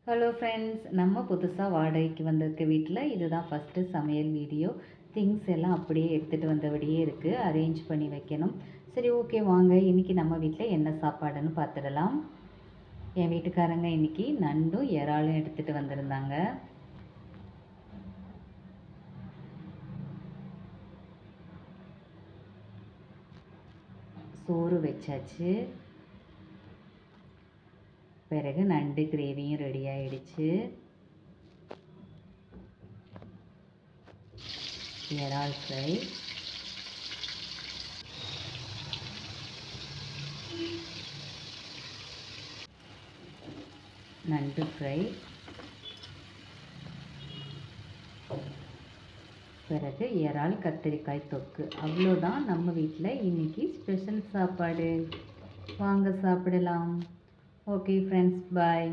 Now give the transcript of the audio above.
Hello friends, நம்ம புதுசாக வாடகைக்கு வந்திருக்க வீட்டில் இதுதான் ஃபஸ்ட்டு சமையல் வீடியோ. திங்ஸ் எல்லாம் அப்படியே எடுத்துகிட்டு வந்தபடியே இருக்குது, அரேஞ்ச் பண்ணி வைக்கணும். சரி, ஓகே, வாங்க இன்றைக்கி நம்ம வீட்டில் என்ன சாப்பாடுன்னு பார்த்துடலாம். என் வீட்டுக்காரங்க இன்றைக்கி நண்டும் இறாலும் எடுத்துகிட்டு வந்திருந்தாங்க. சோறு வச்சாச்சு. பிறகு நண்டு கிரேவியும் ரெடி ஆகிடுச்சு. இறால் ஃப்ரை, நண்டு ஃப்ரை, பிறகு இறால் கத்திரிக்காய் தொக்கு. அவ்வளோதான் நம்ம வீட்டில் இன்றைக்கி ஸ்பெஷல் சாப்பாடு. வாங்க சாப்பிடலாம். ஓகே ஃப்ரெண்ட்ஸ், பாய்.